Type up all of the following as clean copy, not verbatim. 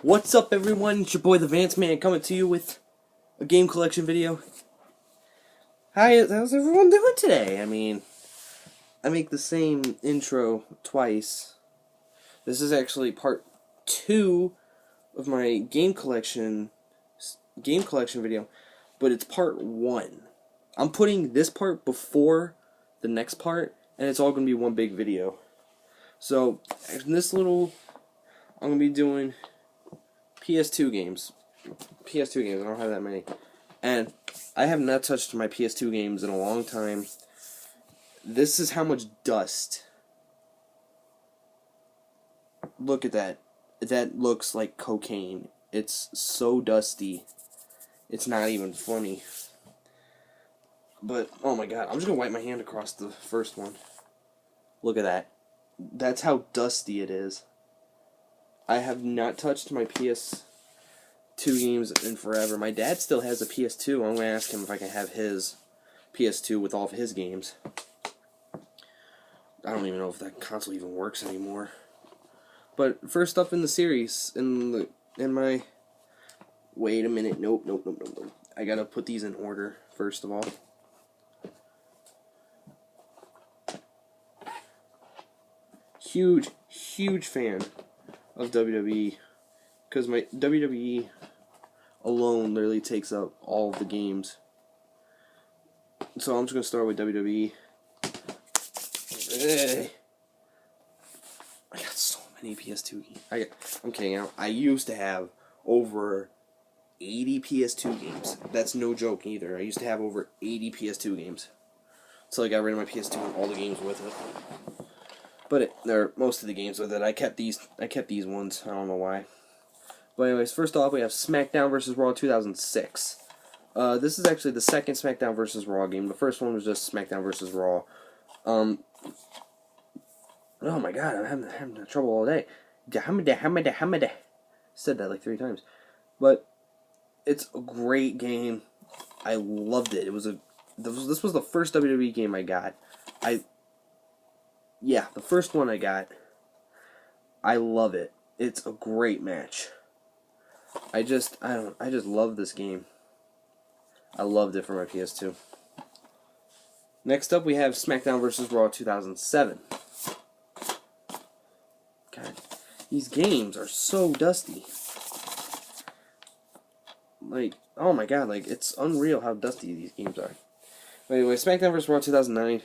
What's up, everyone? It's your boy, the Vance Man, coming to you with a game collection video. Hi, how's everyone doing today? I mean, I make the same intro twice. This is actually part 2 of my game collection video, but it's part 1. I'm putting this part before the next part, and it's all going to be one big video. So, in this little, I'm going to be doing PS2 games. I don't have that many. And I have not touched my PS2 games in a long time. This is how much dust. Look at that. That looks like cocaine. It's so dusty. It's not even funny. But, oh my god, I'm just going to wipe my hand across the first one. Look at that. That's how dusty it is. I have not touched my PS2 games in forever. My dad still has a PS2. I'm going to ask him if I can have his PS2 with all of his games. I don't even know if that console even works anymore. But first up in the series, in my... Wait a minute. Nope. I gotta put these in order, first of all. Huge fan of WWE, because my WWE alone literally takes up all of the games. So I'm just gonna start with WWE. I got so many PS2 games. I'm kidding. I used to have over 80 PS2 games. That's no joke either. I used to have over 80 PS2 games. So I got rid of my PS2 and all the games with it. But most of the games with it. I kept these ones. I don't know why. But anyways, first off, we have SmackDown vs. Raw 2006. This is actually the second SmackDown vs. Raw game. The first one was just SmackDown vs. Raw. Oh my god, I'm having trouble all day. Hamada. Said that like 3 times. But it's a great game. I loved it. This was the first WWE game I got. Yeah, the first one I got. I love it. It's a great match. I just love this game. I loved it for my PS2. Next up, we have SmackDown vs. Raw 2007. God, these games are so dusty. Like, oh my god, like, it's unreal how dusty these games are. Anyway, SmackDown vs. Raw 2009.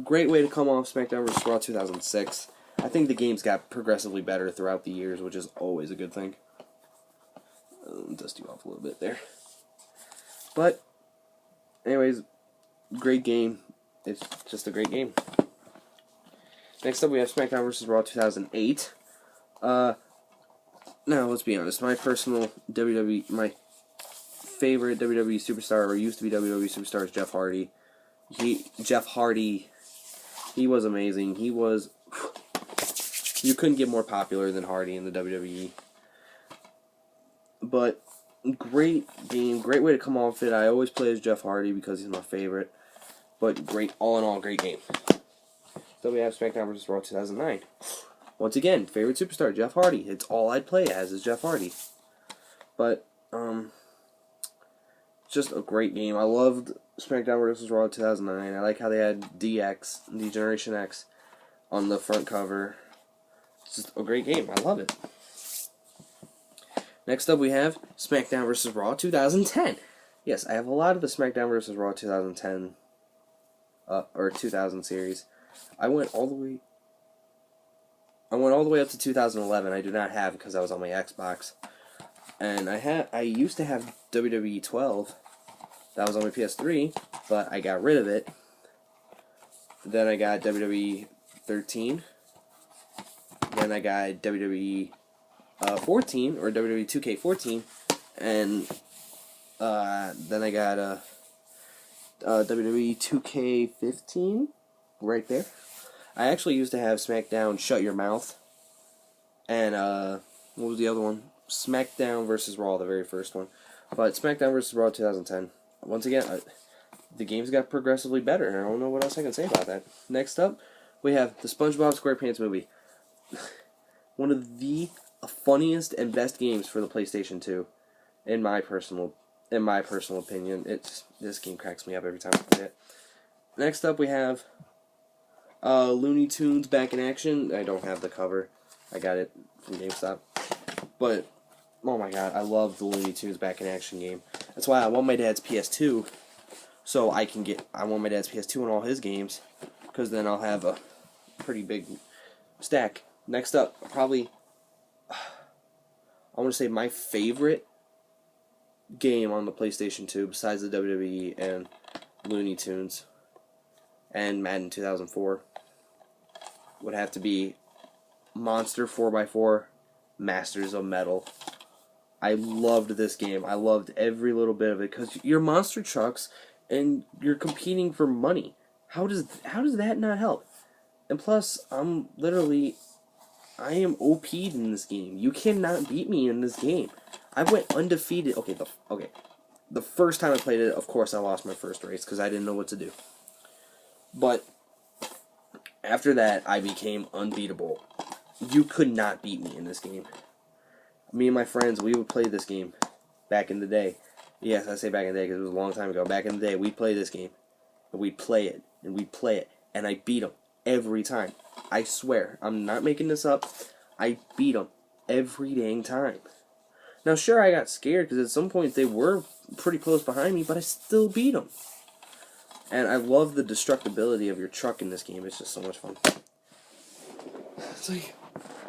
Great way to come off SmackDown vs. Raw 2006. I think the games got progressively better throughout the years, which is always a good thing. Dust you off a little bit there. But, anyways, great game. It's just a great game. Next up, we have SmackDown vs. Raw 2008. Now, let's be honest. My personal my favorite WWE superstar, or used to be WWE superstar, is Jeff Hardy. Jeff Hardy, he was amazing. You couldn't get more popular than Hardy in the WWE. But, great game, great way to come off it. I always play as Jeff Hardy because he's my favorite. But all in all, great game. So we have SmackDown vs. Raw 2009. Once again, favorite superstar, Jeff Hardy. It's all I'd play as is Jeff Hardy. But, just a great game. I loved SmackDown vs. Raw 2009. I like how they had DX, D-Generation X, on the front cover. It's just a great game. I love it. Next up, we have SmackDown vs. Raw 2010. Yes, I have a lot of the SmackDown vs. Raw 2010, or 2000 series. I went all the way up to 2011. I do not have because I was on my Xbox. And I used to have WWE 12. That was on my PS3, but I got rid of it. Then I got WWE 13. Then I got WWE 14, or WWE 2K14. And then I got WWE 2K15 right there. I actually used to have SmackDown Shut Your Mouth. And what was the other one? SmackDown vs. Raw, the very first one. But SmackDown vs. Raw 2010. Once again, the games got progressively better, and I don't know what else I can say about that. Next up, we have the SpongeBob SquarePants movie. One of the funniest and best games for the PlayStation 2, in my personal opinion. This game cracks me up every time I play it. Next up we have Looney Tunes Back in Action. I don't have the cover. I got it from GameStop. But oh my god, I love the Looney Tunes Back in Action game. That's why I want my dad's PS2, so I want my dad's PS2 and all his games, because then I'll have a pretty big stack. Next up, probably, I want to say my favorite game on the PlayStation 2, besides the WWE and Looney Tunes and Madden 2004, would have to be Monster 4x4 Masters of Metal. I loved this game. I loved every little bit of it, because you're monster trucks and you're competing for money. How does that not help? And plus, I am OP'd in this game. You cannot beat me in this game. I went undefeated. The first time I played it, of course, I lost my first race because I didn't know what to do. But after that, I became unbeatable. You could not beat me in this game. Me and my friends, we would play this game back in the day. Yes, I say back in the day because it was a long time ago. Back in the day, we'd play this game. And we'd play it, and we'd play it, and I beat them every time. I swear, I'm not making this up. I beat them every dang time. Now, sure, I got scared because at some point they were pretty close behind me, but I still beat them. And I love the destructibility of your truck in this game. It's just so much fun.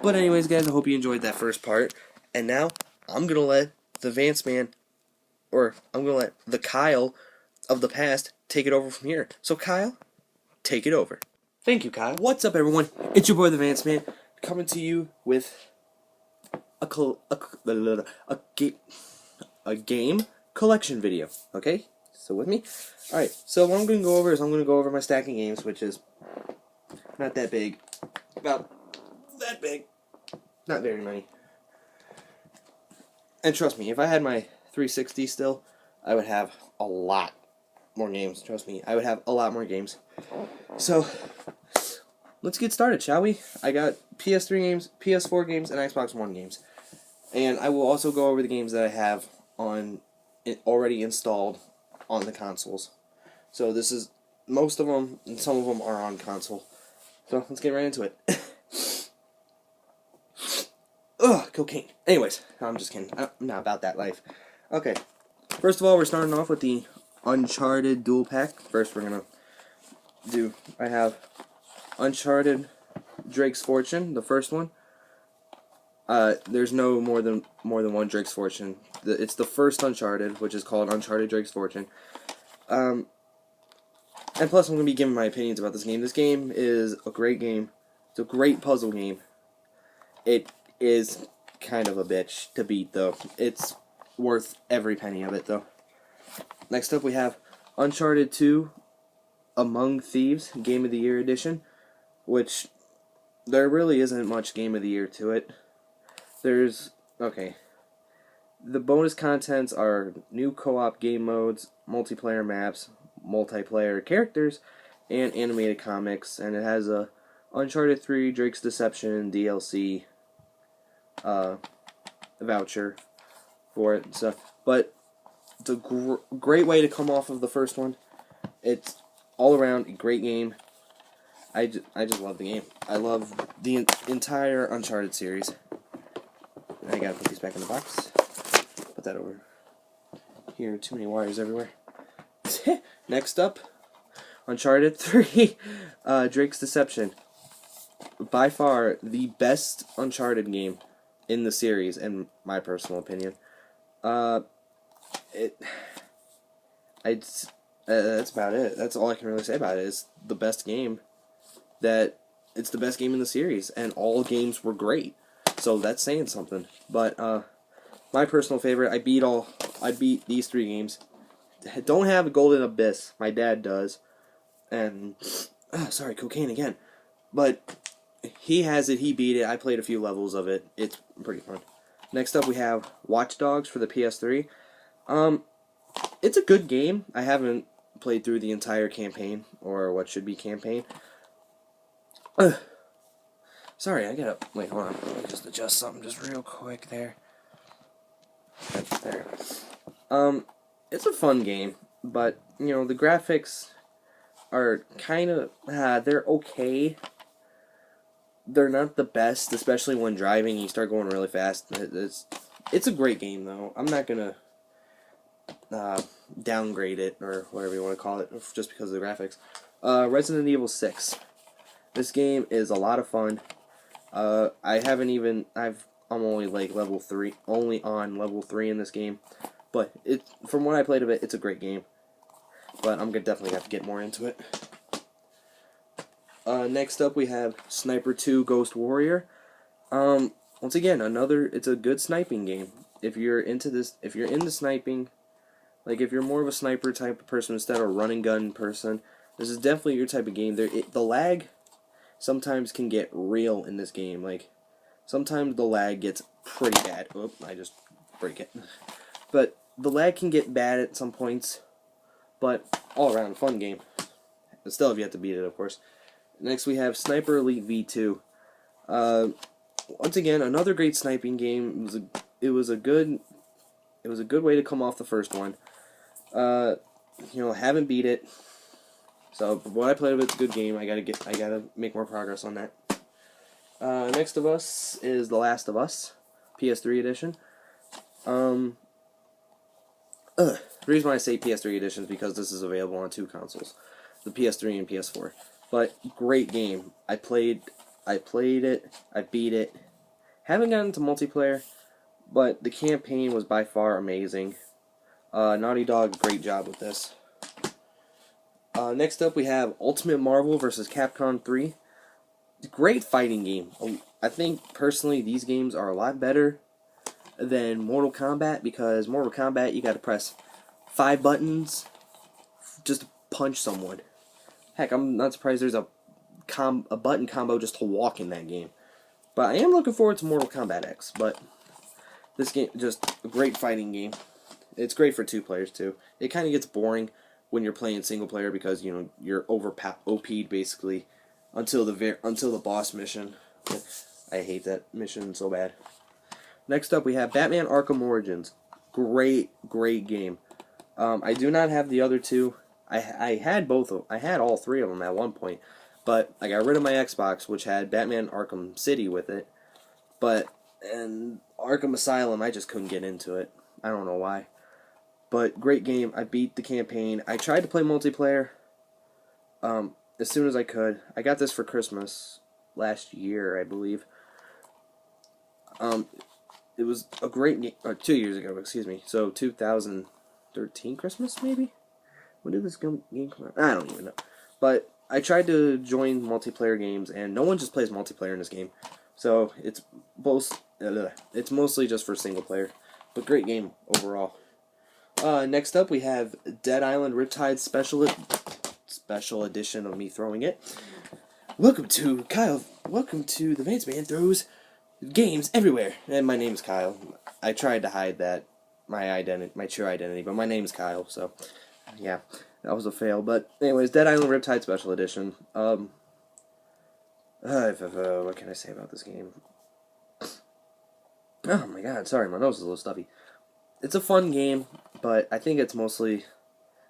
But anyways, guys, I hope you enjoyed that first part. And now, I'm going to let the Vance Man, or I'm going to let the Kyle of the past take it over from here. So, Kyle, take it over. Thank you, Kyle. What's up, everyone? It's your boy, the Vance Man, coming to you with a game collection video. Okay? So with me? Alright, so what I'm going to go over is I'm going to go over my stack of games, which is not that big. About that big. Not very many. And trust me, if I had my 360 still, I would have a lot more games. Trust me, I would have a lot more games. So, let's get started, shall we? I got PS3 games, PS4 games, and Xbox One games. And I will also go over the games that I have already installed on the consoles. So this is most of them, and some of them are on console. So let's get right into it. Ugh, cocaine. Anyways, I'm just kidding. I'm not about that life. Okay, first of all, we're starting off with the Uncharted Dual Pack. First, we're gonna do. I have Uncharted Drake's Fortune, the first one. There's no more than one Drake's Fortune. It's the first Uncharted, which is called Uncharted Drake's Fortune. And plus, I'm gonna be giving my opinions about this game. This game is a great game. It's a great puzzle game. It is kind of a bitch to beat, though. It's worth every penny of it, though. Next up, we have Uncharted 2 Among Thieves Game of the Year Edition, which there really isn't much Game of the Year to it. Okay. The bonus contents are new co-op game modes, multiplayer maps, multiplayer characters, and animated comics, and it has a Uncharted 3 Drake's Deception DLC voucher for it and stuff. But it's a great way to come off of the first one. It's all around a great game. I just love the game. I love the entire Uncharted series. I gotta put these back in the box. Put that over here. Too many wires everywhere. Next up, Uncharted 3 Drake's Deception. By far the best Uncharted game in the series, in my personal opinion. That's about it. That's all I can really say about it. It's the best game it's the best game in the series, and all games were great. So that's saying something. But my personal favorite, I beat these 3 games. Don't have Golden Abyss. My dad does. And sorry, cocaine again. But he has it, he beat it. I played a few levels of it. It's pretty fun. Next up we have Watch Dogs for the PS3. It's a good game. I haven't played through the entire campaign, or what should be campaign. Sorry, I gotta wait. Hold on. Let me just adjust something just real quick there. There. It's a fun game, but you know the graphics are kind of they're okay. They're not the best, especially when driving. You start going really fast. It's a great game though. I'm not gonna downgrade it or whatever you want to call it just because of the graphics. Resident Evil 6. This game is a lot of fun. I'm only like level 3, only on level 3 in this game, but from what I played of it, it's a great game. But I'm gonna definitely have to get more into it. Next up we have Sniper 2 Ghost Warrior. Once again, it's a good sniping game. If you're into sniping, like if you're more of a sniper type of person instead of a run and gun person, this is definitely your type of game. The lag sometimes can get real in this game. Like sometimes the lag gets pretty bad. Oop, I just break it. But the lag can get bad at some points, but all around fun game. Still have yet to beat it, of course. Next we have Sniper Elite V2. Once again, another great sniping game. It was a good way to come off the first one. Haven't beat it. So what I played of it's a good game. I gotta make more progress on that. Next of us is The Last of Us, PS3 edition. The reason why I say PS3 edition is because this is available on 2 consoles, the PS3 and PS4. But great game. I played it. I beat it. Haven't gotten into multiplayer, but the campaign was by far amazing. Naughty Dog, great job with this. Next up we have Ultimate Marvel vs. Capcom 3. Great fighting game. I think personally these games are a lot better than Mortal Kombat, because Mortal Kombat you gotta press 5 buttons just to punch someone. Heck, I'm not surprised there's a button combo just to walk in that game. But I am looking forward to Mortal Kombat X. But this game, just a great fighting game. It's great for 2 players too. It kind of gets boring when you're playing single player because you're OP'd basically until the boss mission. I hate that mission so bad. Next up we have Batman Arkham Origins. Great game. I do not have the other 2. I had all 3 of them at one point, but I got rid of my Xbox, which had Batman Arkham City with it. And Arkham Asylum, I just couldn't get into it. I don't know why. But great game. I beat the campaign. I tried to play multiplayer as soon as I could. I got this for Christmas last year, I believe. It was a great game. 2 years ago, excuse me. So 2013 Christmas, maybe? When did this game come out? I don't even know. But I tried to join multiplayer games, and no one just plays multiplayer in this game. So it's mostly just for single player. But great game overall. Next up we have Dead Island Riptide Special Edition of me throwing it. Welcome to the Vance Man Throws Games Everywhere. And my name's Kyle. I tried to hide my true identity, but my name's Kyle, so yeah, that was a fail. But anyways, Dead Island Riptide Special Edition. What can I say about this game? Oh my god, sorry, my nose is a little stuffy. It's a fun game, but I think it's mostly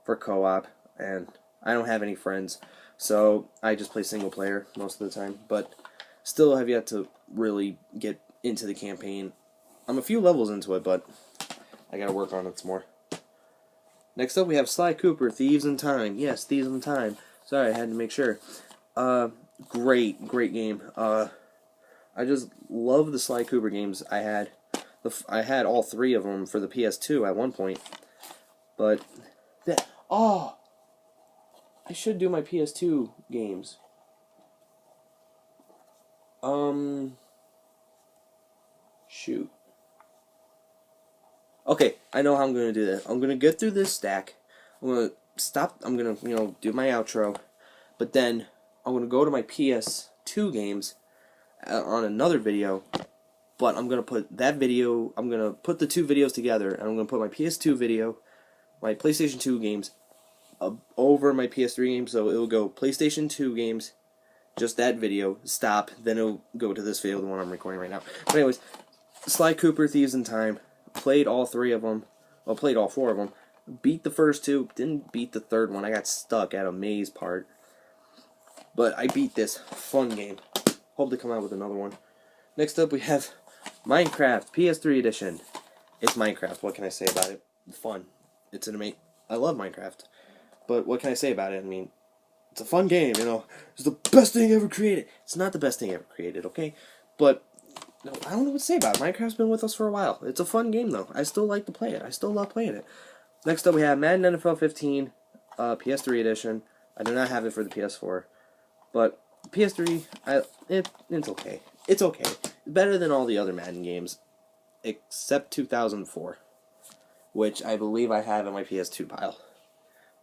for co-op, and I don't have any friends, so I just play single player most of the time, but still have yet to really get into the campaign. I'm a few levels into it, but I gotta work on it some more. Next up we have Sly Cooper, Thieves in Time. Yes, Thieves in Time. Sorry, I had to make sure. Great game. I just love the Sly Cooper games. I had all 3 of them for the PS2 at one point, but I should do my PS2 games. Shoot. Okay, I know how I'm gonna do that. I'm gonna get through this stack. I'm gonna stop. I'm gonna do my outro, but then I'm gonna go to my PS2 games on another video. But I'm gonna put that video. I'm gonna put the 2 videos together, and I'm gonna put my PS2 video, my PlayStation 2 games, over my PS3 games. So it will go PlayStation 2 games, just that video, stop, then it'll go to this video, the one I'm recording right now. But anyways, Sly Cooper, Thieves in Time, played all 3 of them, well, played all 4 of them, beat the first 2, didn't beat the 3rd one, I got stuck at a maze part, but I beat this fun game. Hope to come out with another one. Next up we have Minecraft PS3 edition. It's Minecraft, what can I say about it? Fun. It's an amazing, I love Minecraft, but what can I say about it? I mean, it's a fun game, you know. It's the best thing ever created. It's not the best thing ever created, okay? But no, I don't know what to say about it. Minecraft's been with us for a while. It's a fun game, though. I still like to play it. I still love playing it. Next up, we have Madden NFL 15, PS3 edition. I do not have it for the PS4, but PS3, it's okay. It's okay. It's better than all the other Madden games, except 2004, which I believe I have in my PS2 pile.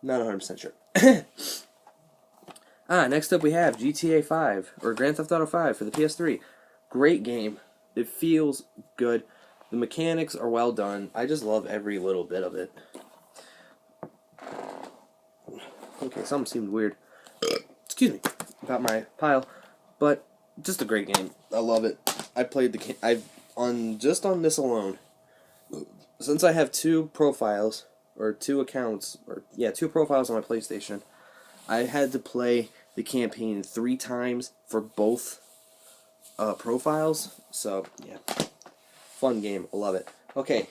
Not 100% sure. Next up we have GTA 5, or Grand Theft Auto 5 for the PS3. Great game. It feels good. The mechanics are well done. I just love every little bit of it. Okay, something seemed weird. Excuse me about my pile, but just a great game. I love it. I played the game. Just on this alone, since I have 2 profiles or 2 accounts, or yeah, 2 profiles on my PlayStation, I had to play the campaign 3 times for both profiles. So yeah, fun game. I love it. Okay,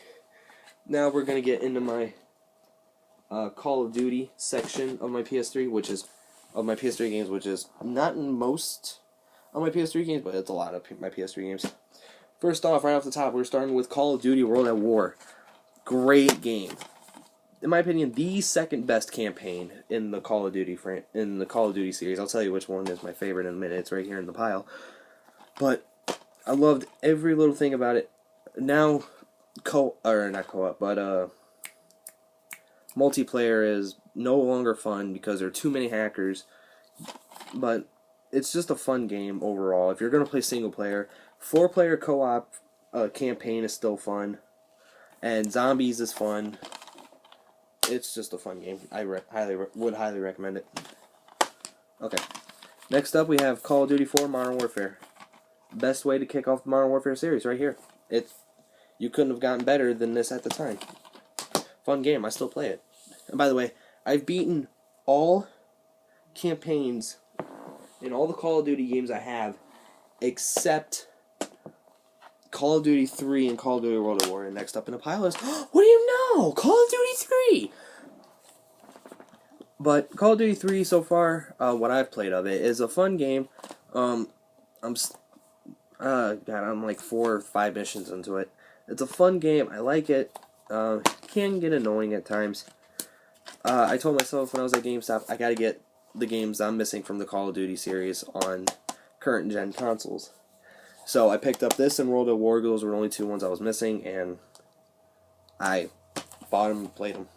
now we're gonna get into my Call of Duty section of my PS3, which is of my PS3 games, which is not in most of my PS3 games, but it's a lot of my PS3 games. First off, right off the top, we're starting with Call of Duty World at War. Great game. In my opinion, the second best campaign in the Call of Duty series. I'll tell you which one is my favorite in a minute. It's right here in the pile. But I loved every little thing about it. Now, multiplayer is no longer fun because there are too many hackers. But it's just a fun game overall. If you're gonna play single player, 4-player co-op campaign is still fun, and zombies is fun. It's just a fun game. I would highly recommend it. Okay. Next up, we have Call of Duty 4 Modern Warfare. Best way to kick off the Modern Warfare series, right here. You couldn't have gotten better than this at the time. Fun game. I still play it. And by the way, I've beaten all campaigns in all the Call of Duty games I have, except Call of Duty 3 and Call of Duty World at War. And next up in the pile is, what do you know? Call of Duty 3! But Call of Duty 3 so far, what I've played of it, is a fun game. I'm like 4 or 5 missions into it. It's a fun game. I like it. Can get annoying at times. I told myself when I was at GameStop, I gotta get the games I'm missing from the Call of Duty series on current gen consoles. So I picked up this and World at War. Those were the only 2 ones I was missing, and I bought them and played them.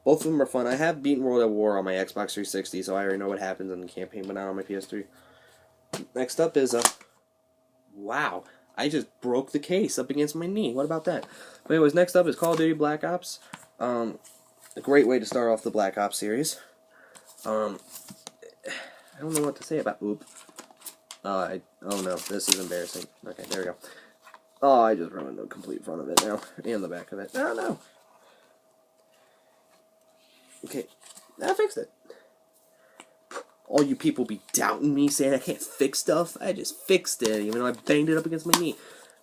Both of them are fun. I have beaten World at War on my Xbox 360, so I already know what happens in the campaign, but not on my PS3. Next up is wow, I just broke the case up against my knee. What about that? But anyways, next up is Call of Duty Black Ops. A great way to start off the Black Ops series. I don't know what to say about. Oh no, this is embarrassing. Okay, there we go. Oh, I just ruined the complete front of it now, and the back of it. Oh no. Okay, I fixed it. All you people be doubting me, saying I can't fix stuff. I just fixed it, even though I banged it up against my knee.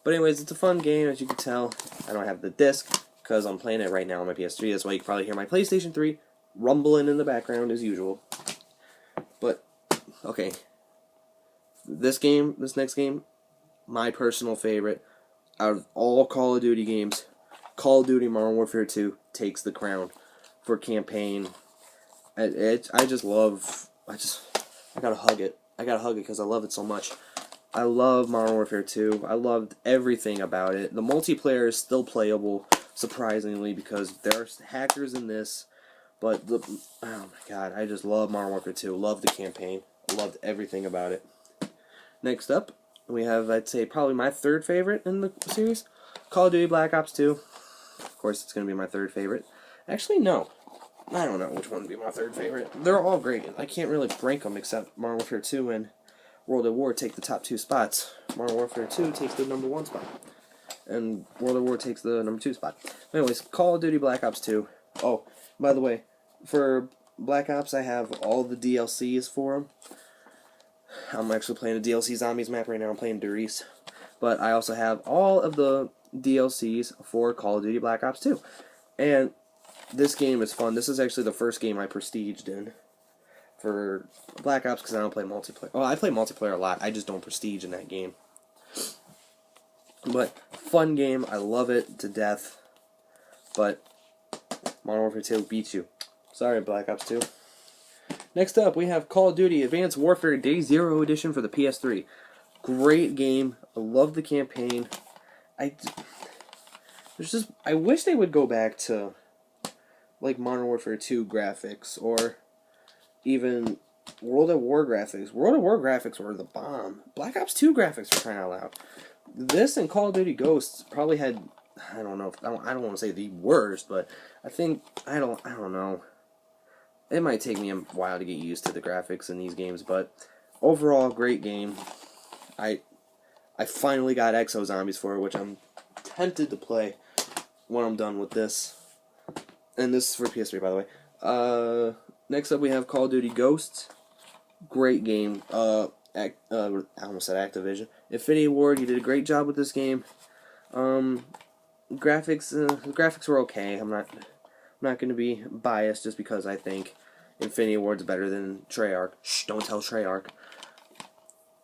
But anyways, it's a fun game, as you can tell. I don't have the disc, because I'm playing it right now on my PS3. That's why you can probably hear my PlayStation 3 rumbling in the background, as usual. But, okay. This next game, my personal favorite. Out of all Call of Duty games, Call of Duty Modern Warfare 2 takes the crown for campaign. I gotta hug it. I gotta hug it because I love it so much. I love Modern Warfare 2. I loved everything about it. The multiplayer is still playable, surprisingly, because there are hackers in this. But oh my god, I just love Modern Warfare 2. Love the campaign. Loved everything about it. Next up, we have, I'd say, probably my 3rd favorite in the series, Call of Duty Black Ops 2. Of course, it's going to be my 3rd favorite. Actually, no. I don't know which one would be my 3rd favorite. They're all great. I can't really rank them except Modern Warfare 2 and World at War take the top 2 spots. Modern Warfare 2 takes the number 1 spot. And World at War takes the number 2 spot. Anyways, Call of Duty Black Ops 2. Oh, by the way, for Black Ops, I have all the DLCs for them. I'm actually playing a DLC Zombies map right now. I'm playing Durice. But I also have all of the DLCs for Call of Duty Black Ops 2. And this game is fun. This is actually the first game I prestiged in for Black Ops because I don't play multiplayer. Well, I play multiplayer a lot. I just don't prestige in that game. But fun game. I love it to death. But Modern Warfare 2 beats you. Sorry, Black Ops 2. Next up, we have Call of Duty Advanced Warfare Day Zero Edition for the PS3. Great game. I love the campaign. I wish they would go back to like Modern Warfare 2 graphics or even World at War graphics. World at War graphics were the bomb. Black Ops 2 graphics were crying out loud. This and Call of Duty Ghosts probably had, I don't know, I don't want to say the worst, but I think I don't know. It might take me a while to get used to the graphics in these games, but overall, great game. I finally got Exo Zombies for it, which I'm tempted to play when I'm done with this. And this is for PS3, by the way. Next up, we have Call of Duty Ghosts. Great game. I almost said Activision. Infinity Ward, you did a great job with this game. Graphics were okay. I'm not going to be biased just because I think Infinity Ward's better than Treyarch. Shh, don't tell Treyarch.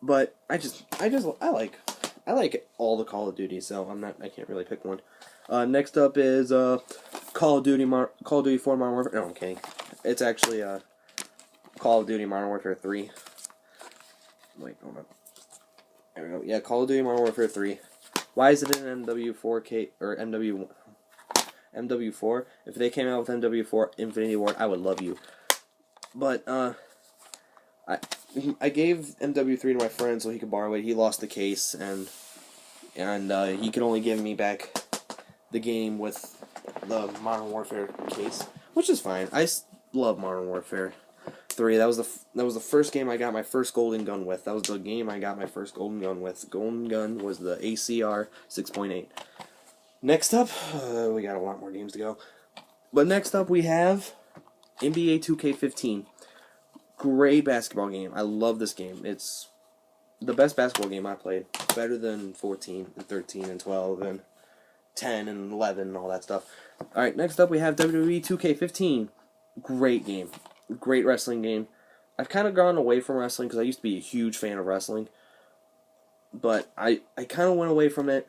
But I like all the Call of Duty, so I can't really pick one. Next up is Call of Duty 4 Modern Warfare. No, I'm kidding. It's actually Call of Duty Modern Warfare 3. Wait, hold on. There we go. Yeah, Call of Duty Modern Warfare 3. Why is it in MW4K or MW4? If they came out with MW4 Infinity Ward, I would love you. But I gave MW3 to my friend so he could borrow it. He lost the case, and he could only give me back the game with the Modern Warfare case, which is fine. I love Modern Warfare 3. That was the first game I got my first golden gun with. That was the game I got my first golden gun with. Golden gun was the ACR 6.8. Next up, we got a lot more games to go. But next up we have NBA 2K15. Great basketball game. I love this game. It's the best basketball game I played. Better than 14 and 13 and 12 and 10 and 11 and all that stuff. Alright, next up we have WWE 2K15. Great game. Great wrestling game. I've kind of gone away from wrestling because I used to be a huge fan of wrestling. But I kind of went away from it.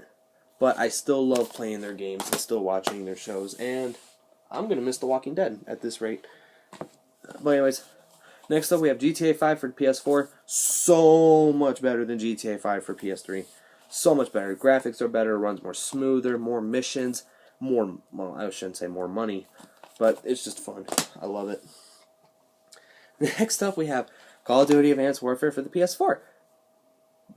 But I still love playing their games and still watching their shows. And I'm going to miss The Walking Dead at this rate. But anyways, next up we have GTA 5 for PS4. So much better than GTA 5 for PS3. So much better. Graphics are better, runs more smoother, more missions, more, well, I shouldn't say more money, but it's just fun. I love it. Next up we have Call of Duty Advanced Warfare for the PS4.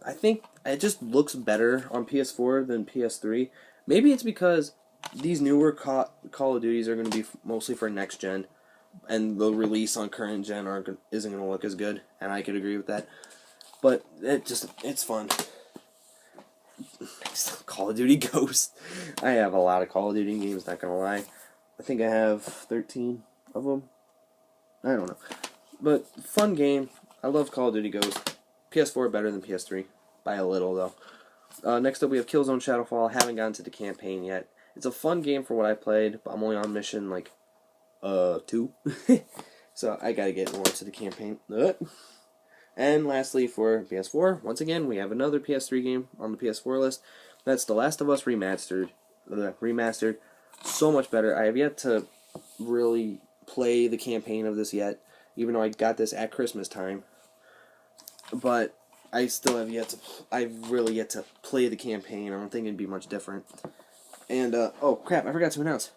I think it just looks better on PS4 than PS3. Maybe it's because these newer Call of Duties are going to be mostly for next gen, and the release on current gen isn't going to look as good, and I could agree with that. But it's fun. Call of Duty Ghost. I have a lot of Call of Duty games, not gonna lie. I think I have 13 of them. I don't know. But fun game. I love Call of Duty Ghost. PS4 better than PS3. By a little, though. Next up we have Killzone Shadowfall. I haven't gotten to the campaign yet. It's a fun game for what I played, but I'm only on mission, 2. So I gotta get more to the campaign. And lastly, for PS4, once again, we have another PS3 game on the PS4 list. That's The Last of Us Remastered. So much better. I have yet to really play the campaign of this yet, even though I got this at Christmas time. But I still have I've really yet to play the campaign. I don't think it'd be much different. And, oh crap, I forgot to announce.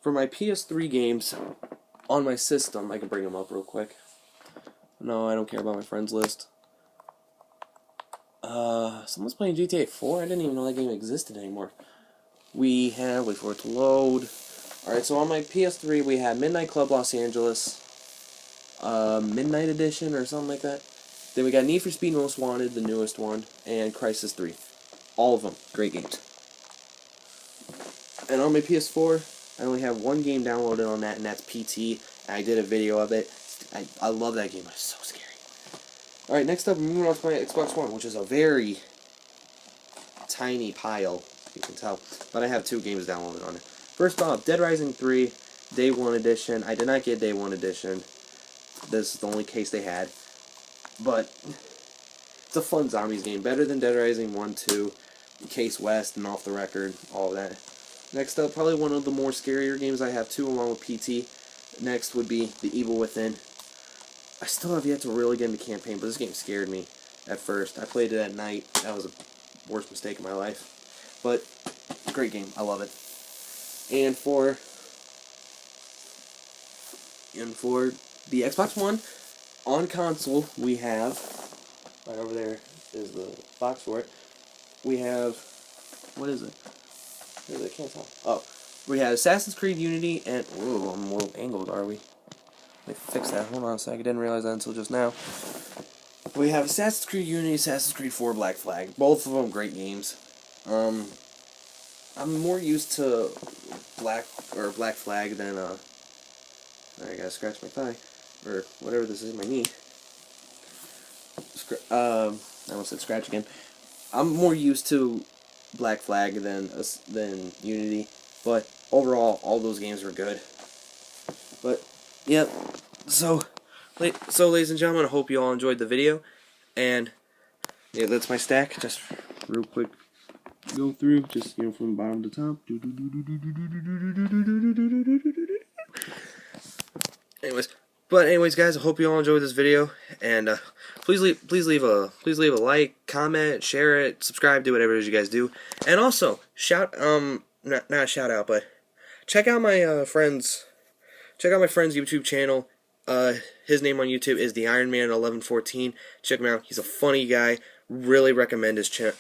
For my PS3 games on my system, I can bring them up real quick. No, I don't care about my friends list. Someone's playing GTA 4? I didn't even know that game existed anymore. We have, wait for it to load. Alright, so on my PS3 we have Midnight Club Los Angeles, Midnight Edition or something like that. Then we got Need for Speed Most Wanted, the newest one, and Crysis 3. All of them great games. And on my PS4, I only have one game downloaded on that, and that's PT. And I did a video of it. I love that game, but it's so scary. Alright, next up, moving on to my Xbox One, which is a very tiny pile, you can tell. But I have 2 games downloaded on it. First off, Dead Rising 3, Day 1 Edition. I did not get Day 1 Edition. This is the only case they had. But it's a fun zombies game. Better than Dead Rising 1, 2, Case West, and Off the Record, all of that. Next up, probably one of the more scarier games I have too, along with PT. Next would be The Evil Within. I still have yet to really get into campaign, but this game scared me at first. I played it at night. That was the worst mistake of my life. But, great game. I love it. And for the Xbox One, on console, we have, right over there is the box for it, we have, what is it? I can't tell. Oh, we have Assassin's Creed Unity and, whoa, I'm a little angled, are we? Let me fix that. Hold on a second. I didn't realize that until just now. We have Assassin's Creed Unity, Assassin's Creed 4, Black Flag. Both of them great games. I'm more used to Black Flag than I gotta scratch my thigh, or whatever this is, my knee. I almost said scratch again. I'm more used to Black Flag than Unity, but overall, all those games were good. But yep. So ladies and gentlemen, I hope you all enjoyed the video, and yeah, that's my stack. Just real quick, go through, just from bottom to top. Anyways, guys, I hope you all enjoyed this video, and please leave a like, comment, share it, subscribe, do whatever it is you guys do, and also not a shout out, but check out my friend's YouTube channel. His name on YouTube is the Iron Man 1114. Check him out. He's a funny guy. Really recommend his channel.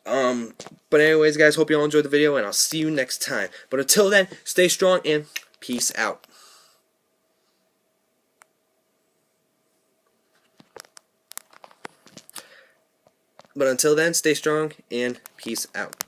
But anyways, guys, hope you all enjoyed the video, and I'll see you next time. But until then, stay strong and peace out. But until then, stay strong and peace out.